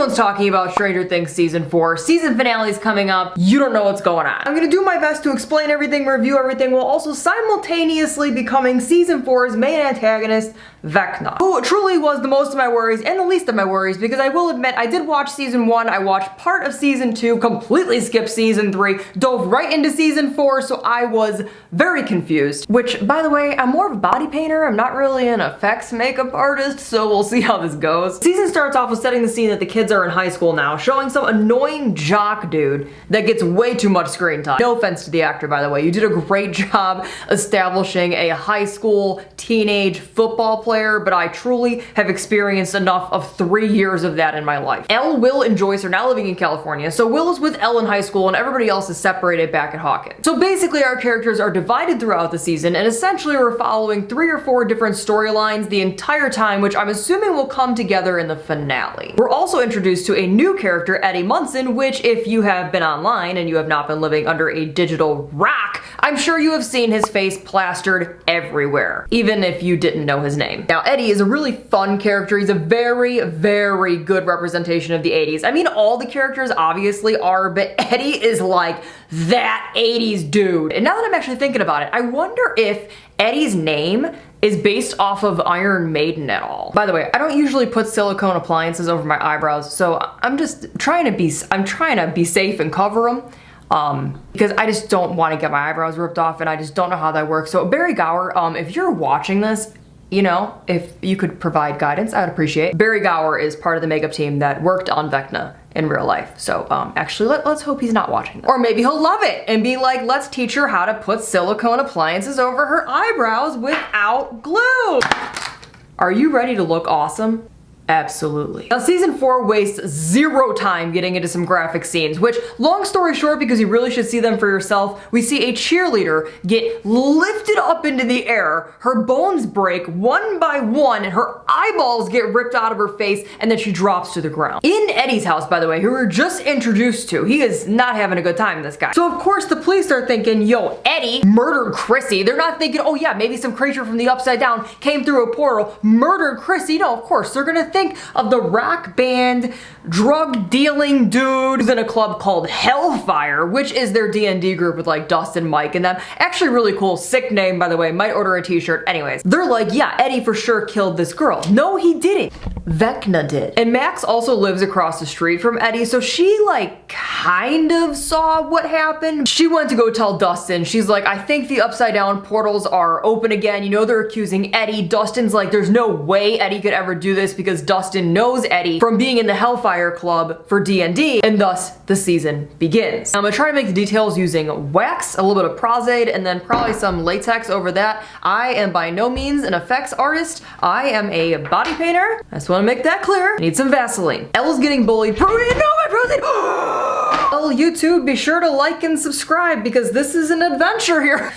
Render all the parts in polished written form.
Everyone's talking about Stranger Things Season 4. Season finale is coming up. You don't know what's going on. I'm gonna do my best to explain everything, review everything, while also simultaneously becoming Season 4's main antagonist, Vecna, who truly was the most of my worries and the least of my worries, because I will admit I did watch Season 1, I watched part of Season 2, completely skipped Season 3, dove right into Season 4, so I was very confused. Which, by the way, I'm more of a body painter, I'm not really an effects makeup artist, so we'll see how this goes. Season starts off with setting the scene that the kids are in high school now, showing some annoying jock dude that gets way too much screen time. No offense to the actor, by the way, you did a great job establishing a high school teenage football player, but I truly have experienced enough of 3 years of that in my life. Elle, Will, and Joyce are now living in California, so Will is with Elle in high school and everybody else is separated back at Hawkins. So basically our characters are divided throughout the season, and essentially we're following 3 or 4 different storylines the entire time, which I'm assuming will come together in the finale. We're also introduced to a new character, Eddie Munson, which if you have been online and you have not been living under a digital rock, I'm sure you have seen his face plastered everywhere, even if you didn't know his name. Now, Eddie is a really fun character. He's a very, very good representation of the 80s. I mean, all the characters obviously are, but Eddie is like that 80s dude. And now that I'm actually thinking about it, I wonder if Eddie's name is based off of Iron Maiden at all. By the way, I don't usually put silicone appliances over my eyebrows, so I'm just trying to be safe and cover them. Because I just don't want to get my eyebrows ripped off, and I just don't know how that works. So Barry Gower, if you're watching this, you know, if you could provide guidance, I would appreciate it. Barry Gower is part of the makeup team that worked on Vecna in real life. So actually let's hope he's not watching this. Or maybe he'll love it and be like, let's teach her how to put silicone appliances over her eyebrows without glue. Are you ready to look awesome? Absolutely. Now, Season 4 wastes 0 time getting into some graphic scenes, which, long story short, because you really should see them for yourself, we see a cheerleader get lifted up into the air, her bones break one by one, and her eyeballs get ripped out of her face, and then she drops to the ground. In Eddie's house, by the way, who we were just introduced to, he is not having a good time, this guy. So, of course, the police are thinking, yo, Eddie murdered Chrissy. They're not thinking, oh yeah, maybe some creature from the upside down came through a portal, murdered Chrissy. No, of course, they're gonna think of the rock band drug dealing dude who's in a club called Hellfire, which is their D&D group with like Dustin, Mike, and them. Actually really cool, sick name, by the way, might order a t-shirt. Anyways, they're like, yeah, Eddie for sure killed this girl. No, he didn't. Vecna did. And Max also lives across the street from Eddie, so she like kind of saw what happened. She went to go tell Dustin. She's like, I think the upside down portals are open again. You know, they're accusing Eddie. Dustin's like, there's no way Eddie could ever do this because Dustin knows Eddie from being in the Hellfire Club for D&D, and thus the season begins. I'm gonna try to make the details using wax, a little bit of Pros-Aid, and then probably some latex over that. I am by no means an effects artist. I am a body painter. I just want to make that clear. I need some Vaseline. Elle's getting bullied. No, my Pros-Aid! Well, YouTube, be sure to like and subscribe because this is an adventure here.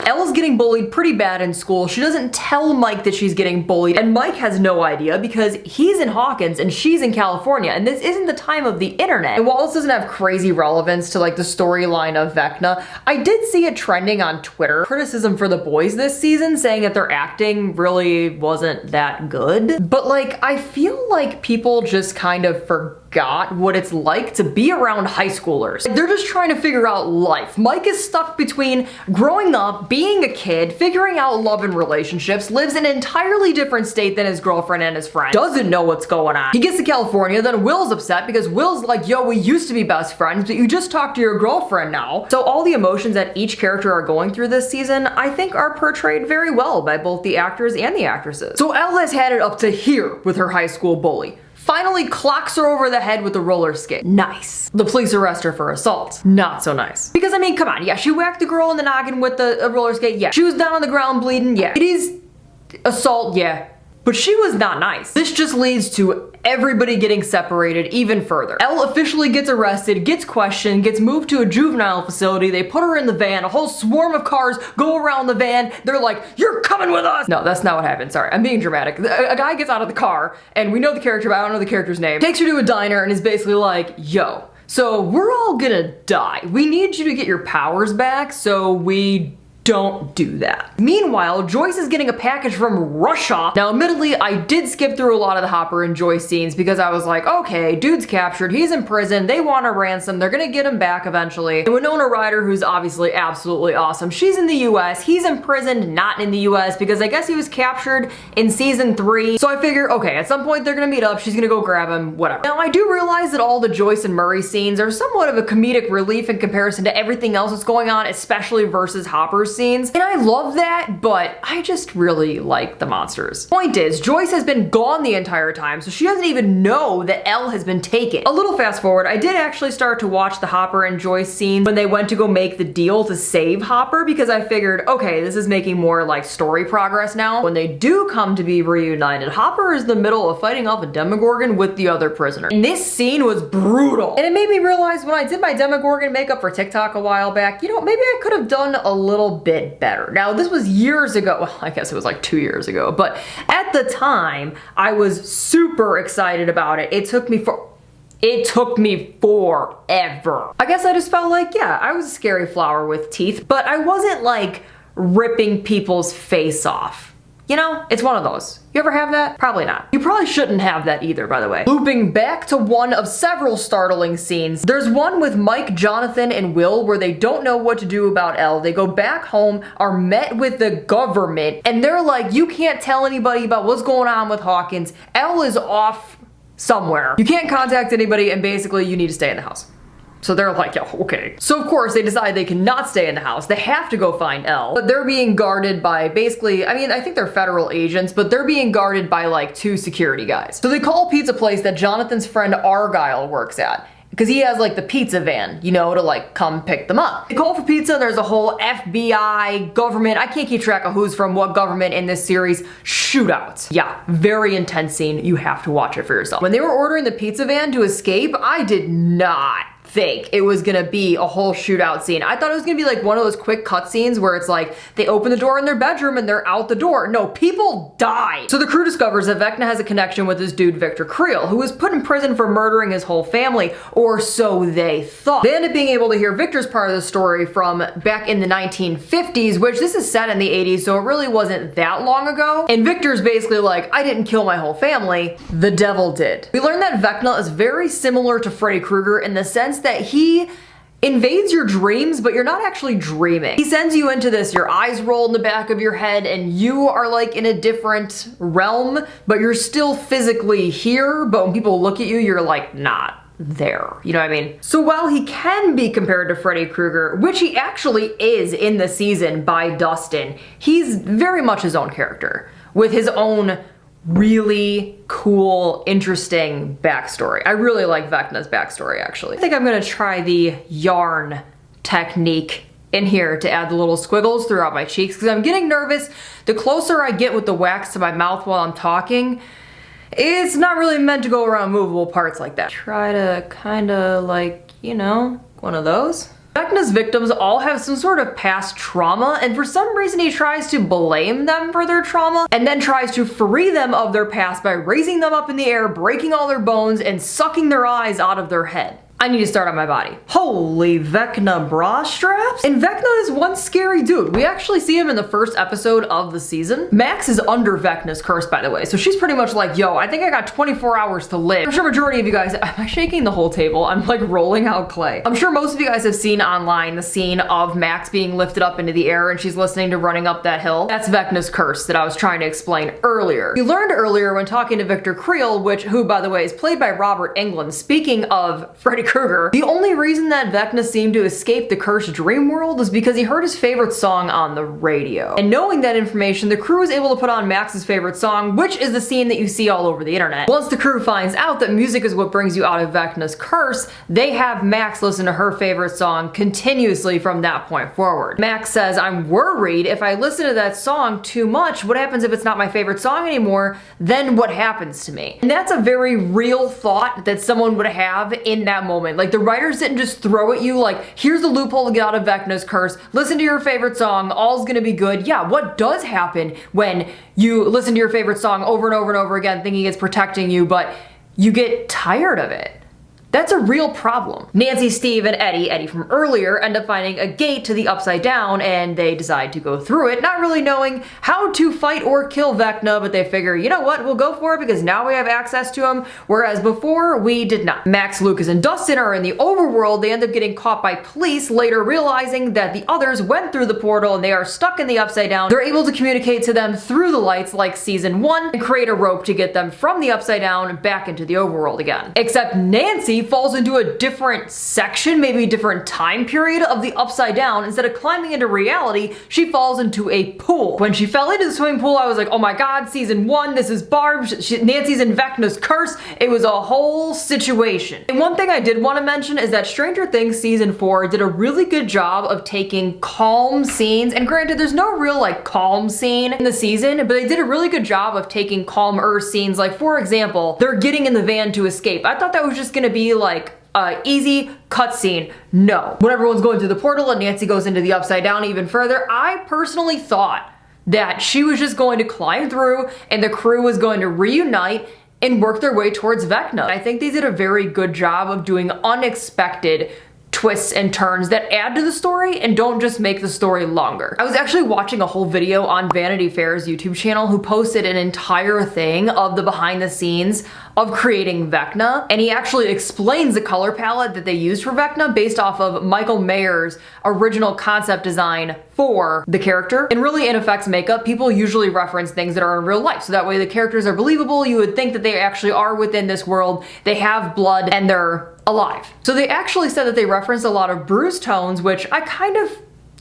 Elle's getting bullied pretty bad in school. She doesn't tell Mike that she's getting bullied, and Mike has no idea because he's in Hawkins and she's in California, and this isn't the time of the internet. And while this doesn't have crazy relevance to like the storyline of Vecna, I did see it trending on Twitter. Criticism for the boys this season, saying that their acting really wasn't that good. But like, I feel like people just kind of forgot what it's like to be around high schoolers. They're just trying to figure out life. Mike is stuck between growing up, being a kid, figuring out love and relationships, lives in an entirely different state than his girlfriend and his friend, doesn't know what's going on. He gets to California, then Will's upset because Will's like, yo, we used to be best friends, but you just talked to your girlfriend now. So all the emotions that each character are going through this season, I think are portrayed very well by both the actors and the actresses. So Elle has had it up to here with her high school bully. Finally clocks her over the head with a roller skate. Nice. The police arrest her for assault. Not so nice. Because I mean, come on, yeah, she whacked the girl in the noggin with the roller skate, yeah. She was down on the ground bleeding, yeah. It is assault, yeah. But she was not nice. This just leads to everybody getting separated even further. Elle officially gets arrested, gets questioned, gets moved to a juvenile facility. They put her in the van. A whole swarm of cars go around the van. They're like, you're coming with us. No, that's not what happened. Sorry, I'm being dramatic. A guy gets out of the car, and we know the character, but I don't know the character's name. Takes her to a diner and is basically like, yo, so we're all gonna die. We need you to get your powers back so we don't do that. Meanwhile, Joyce is getting a package from Russia. Now, admittedly, I did skip through a lot of the Hopper and Joyce scenes because I was like, okay, dude's captured, he's in prison, they want a ransom, they're gonna get him back eventually. And Winona Ryder, who's obviously absolutely awesome, she's in the US, he's imprisoned, not in the US, because I guess he was captured in season 3. So I figure, okay, at some point they're gonna meet up, she's gonna go grab him, whatever. Now, I do realize that all the Joyce and Murray scenes are somewhat of a comedic relief in comparison to everything else that's going on, especially versus Hopper's scenes. And I love that, but I just really like the monsters. Point is, Joyce has been gone the entire time, so she doesn't even know that Elle has been taken. A little fast forward, I did actually start to watch the Hopper and Joyce scenes when they went to go make the deal to save Hopper, because I figured, okay, this is making more like story progress now. When they do come to be reunited, Hopper is in the middle of fighting off a Demogorgon with the other prisoner. And this scene was brutal. And it made me realize when I did my Demogorgon makeup for TikTok a while back, you know, maybe I could have done a little bit better. Now, this was years ago. Well, I guess it was like 2 years ago, but at the time, I was super excited about it. It took me forever. I guess I just felt like, yeah, I was a scary flower with teeth, but I wasn't like ripping people's face off. You know, it's one of those. You ever have that? Probably not. You probably shouldn't have that either, by the way. Looping back to one of several startling scenes, there's one with Mike, Jonathan, and Will where they don't know what to do about Elle. They go back home, are met with the government, and they're like, you can't tell anybody about what's going on with Hawkins. Elle is off somewhere. You can't contact anybody, and basically you need to stay in the house. So they're like, yeah, okay. So of course they decide they cannot stay in the house. They have to go find Elle. But they're being guarded by basically, I mean, I think they're federal agents, but they're being guarded by like 2 security guys. So they call a pizza place that Jonathan's friend Argyle works at, because he has like the pizza van, you know, to like come pick them up. They call for pizza and there's a whole FBI, government, I can't keep track of who's from what government in this series, shootouts. Yeah, very intense scene. You have to watch it for yourself. When they were ordering the pizza van to escape, I did not think it was gonna be a whole shootout scene. I thought it was gonna be like one of those quick cut scenes where it's like they open the door in their bedroom and they're out the door. No, people die. So the crew discovers that Vecna has a connection with this dude Victor Creel, who was put in prison for murdering his whole family, or so they thought. They end up being able to hear Victor's part of the story from back in the 1950s, which this is set in the 80s, so it really wasn't that long ago. And Victor's basically like, I didn't kill my whole family, the devil did. We learned that Vecna is very similar to Freddy Krueger in the sense that he invades your dreams, but you're not actually dreaming. He sends you into this, your eyes roll in the back of your head and you are like in a different realm, but you're still physically here, but when people look at you, you're like not there. You know what I mean? So while he can be compared to Freddy Krueger, which he actually is in the season by Dustin, he's very much his own character with his own really cool, interesting backstory. I really like Vecna's backstory, actually. I think I'm gonna try the yarn technique in here to add the little squiggles throughout my cheeks because I'm getting nervous. The closer I get with the wax to my mouth while I'm talking, it's not really meant to go around movable parts like that. Try to kind of like, you know, one of those. Vecna's victims all have some sort of past trauma, and for some reason he tries to blame them for their trauma and then tries to free them of their past by raising them up in the air, breaking all their bones, and sucking their eyes out of their head. I need to start on my body. Holy Vecna bra straps? And Vecna is one scary dude. We actually see him in the first episode of the season. Max is under Vecna's curse, by the way, so she's pretty much like, yo, I think I got 24 hours to live. I'm sure majority of you guys, am I shaking the whole table? I'm like rolling out clay. I'm sure most of you guys have seen online the scene of Max being lifted up into the air and she's listening to Running Up That Hill. That's Vecna's curse that I was trying to explain earlier. We learned earlier when talking to Victor Creel, who by the way is played by Robert Englund, speaking of Freddy Krueger, the only reason that Vecna seemed to escape the cursed dream world is because he heard his favorite song on the radio. And knowing that information, the crew was able to put on Max's favorite song, which is the scene that you see all over the internet. Once the crew finds out that music is what brings you out of Vecna's curse, they have Max listen to her favorite song continuously from that point forward. Max says, I'm worried if I listen to that song too much, what happens if it's not my favorite song anymore? Then what happens to me? And that's a very real thought that someone would have in that moment. Like, the writers didn't just throw at you like, here's the loophole to get out of Vecna's curse, listen to your favorite song, all's gonna be good. Yeah, what does happen when you listen to your favorite song over and over and over again thinking it's protecting you, but you get tired of it? That's a real problem. Nancy, Steve, and Eddie from earlier, end up finding a gate to the Upside Down, and they decide to go through it, not really knowing how to fight or kill Vecna, but they figure, you know what, we'll go for it because now we have access to him, whereas before, we did not. Max, Lucas, and Dustin are in the overworld. They end up getting caught by police, later realizing that the others went through the portal and they are stuck in the Upside Down. They're able to communicate to them through the lights like season 1 and create a rope to get them from the Upside Down back into the overworld again. Except Nancy falls into a different section, maybe a different time period of the Upside Down. Instead of climbing into reality, she falls into a pool. When she fell into the swimming pool, I was like, oh my god, season 1, this is Barb, Nancy's in Vecna's curse. It was a whole situation. And one thing I did want to mention is that Stranger Things season 4 did a really good job of taking calm scenes, and granted, there's no real like calm scene in the season, but they did a really good job of taking calmer scenes. Like for example, they're getting in the van to escape. I thought that was just gonna be like easy cutscene. No. When everyone's going through the portal and Nancy goes into the Upside Down even further, I personally thought that she was just going to climb through and the crew was going to reunite and work their way towards Vecna. I think they did a very good job of doing unexpected twists and turns that add to the story and don't just make the story longer. I was actually watching a whole video on Vanity Fair's YouTube channel, who posted an entire thing of the behind the scenes of creating Vecna, and he actually explains the color palette that they used for Vecna based off of Michael Mayer's original concept design for the character. And really in effects makeup, people usually reference things that are in real life, so that way the characters are believable. You would think that they actually are within this world, they have blood, and they're alive. So they actually said that they referenced a lot of bruise tones, which I kind of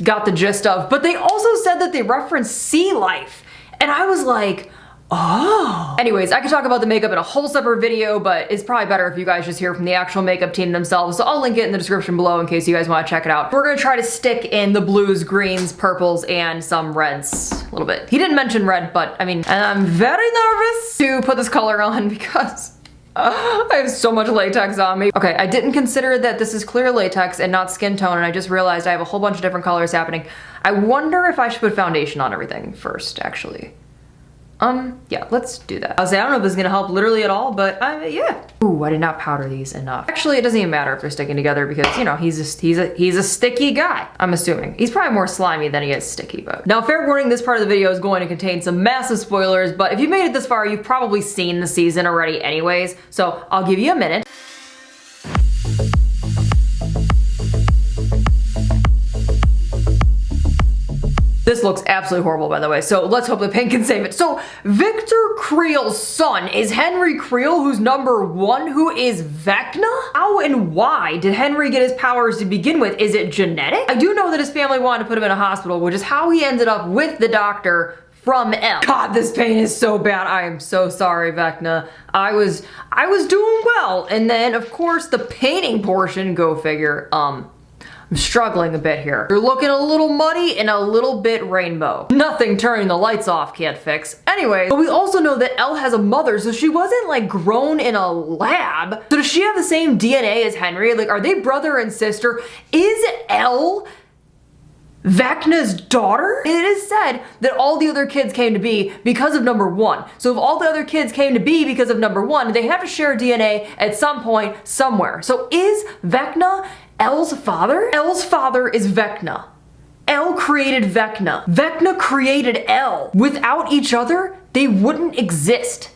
got the gist of, but they also said that they referenced sea life, and I was like, oh. Anyways, I could talk about the makeup in a whole separate video, but it's probably better if you guys just hear from the actual makeup team themselves, so I'll link it in the description below in case you guys want to check it out. We're gonna try to stick in the blues, greens, purples, and some reds a little bit. He didn't mention red, but I mean, and I'm very nervous to put this color on because I have so much latex on me. Okay, I didn't consider that this is clear latex and not skin tone, and I just realized I have a whole bunch of different colors happening. I wonder if I should put foundation on everything first, actually. Yeah, let's do that. I don't know if this is gonna help literally at all, but yeah. Ooh, I did not powder these enough. Actually, it doesn't even matter if they're sticking together because, you know, he's a sticky guy, I'm assuming. He's probably more slimy than he is sticky, but. Now, fair warning, this part of the video is going to contain some massive spoilers, but if you made it this far, you've probably seen the season already anyways, so I'll give you a minute. This looks absolutely horrible, by the way, so let's hope the paint can save it. So, Victor Creel's son is Henry Creel, who's #1, who is Vecna? How and why did Henry get his powers to begin with? Is it genetic? I do know that his family wanted to put him in a hospital, which is how he ended up with the doctor from Elle. God, this paint is so bad. I am so sorry, Vecna. I was doing well, and then, of course, the painting portion, go figure, I'm struggling a bit here. You're looking a little muddy and a little bit rainbow. Nothing turning the lights off can't fix. Anyway, but we also know that Elle has a mother, so she wasn't like grown in a lab. So does she have the same DNA as Henry? Like, are they brother and sister? Is Elle Vecna's daughter? It is said that all the other kids came to be because of #1. So if all the other kids came to be because of #1, they have to share DNA at some point, somewhere. So is Vecna Elle's father? Elle's father is Vecna. Elle created Vecna. Vecna created Elle. Without each other, they wouldn't exist.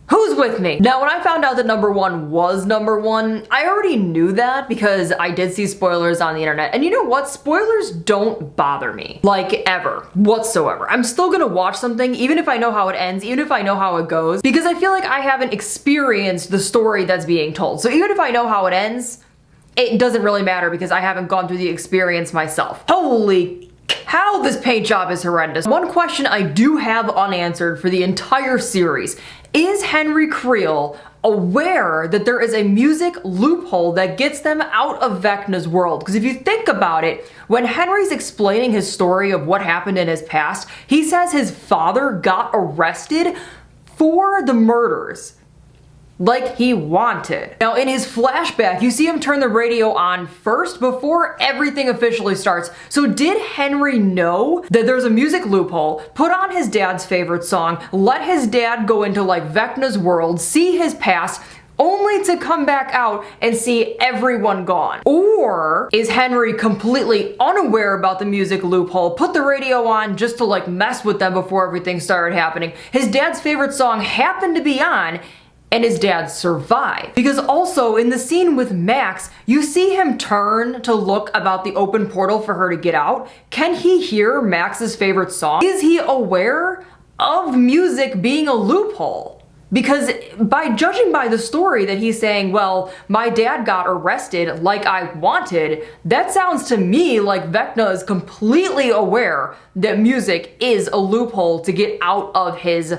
Who's with me? Now, when I found out that #1 was #1, I already knew that because I did see spoilers on the internet. And you know what? Spoilers don't bother me. Like, ever. Whatsoever. I'm still gonna watch something, even if I know how it ends, even if I know how it goes, because I feel like I haven't experienced the story that's being told. So even if I know how it ends, it doesn't really matter because I haven't gone through the experience myself. Holy cow, this paint job is horrendous. One question I do have unanswered for the entire series: is Henry Creel aware that there is a music loophole that gets them out of Vecna's world? Because if you think about it, when Henry's explaining his story of what happened in his past, he says his father got arrested for the murders. Like he wanted. Now in his flashback, you see him turn the radio on first before everything officially starts. So did Henry know that there's a music loophole, put on his dad's favorite song, let his dad go into like Vecna's world, see his past, only to come back out and see everyone gone? Or is Henry completely unaware about the music loophole, put the radio on just to like mess with them before everything started happening? His dad's favorite song happened to be on, and his dad survived. Because also in the scene with Max, you see him turn to look about the open portal for her to get out. Can he hear Max's favorite song? Is he aware of music being a loophole? Because judging by the story that he's saying, well, my dad got arrested like I wanted, that sounds to me like Vecna is completely aware that music is a loophole to get out of his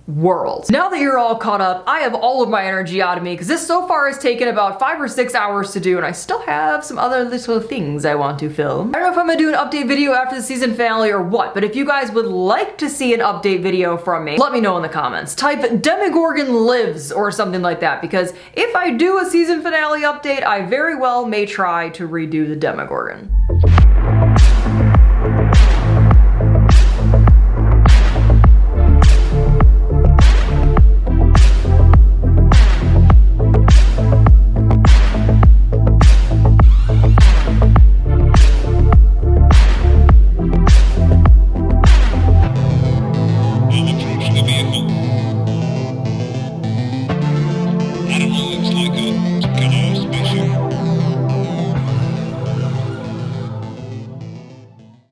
world. Now that you're all caught up, I have all of my energy out of me because this so far has taken about 5 or 6 hours to do, and I still have some other little things I want to film. I don't know if I'm gonna do an update video after the season finale or what, but if you guys would like to see an update video from me, let me know in the comments. Type Demogorgon lives or something like that, because if I do a season finale update, I very well may try to redo the Demogorgon.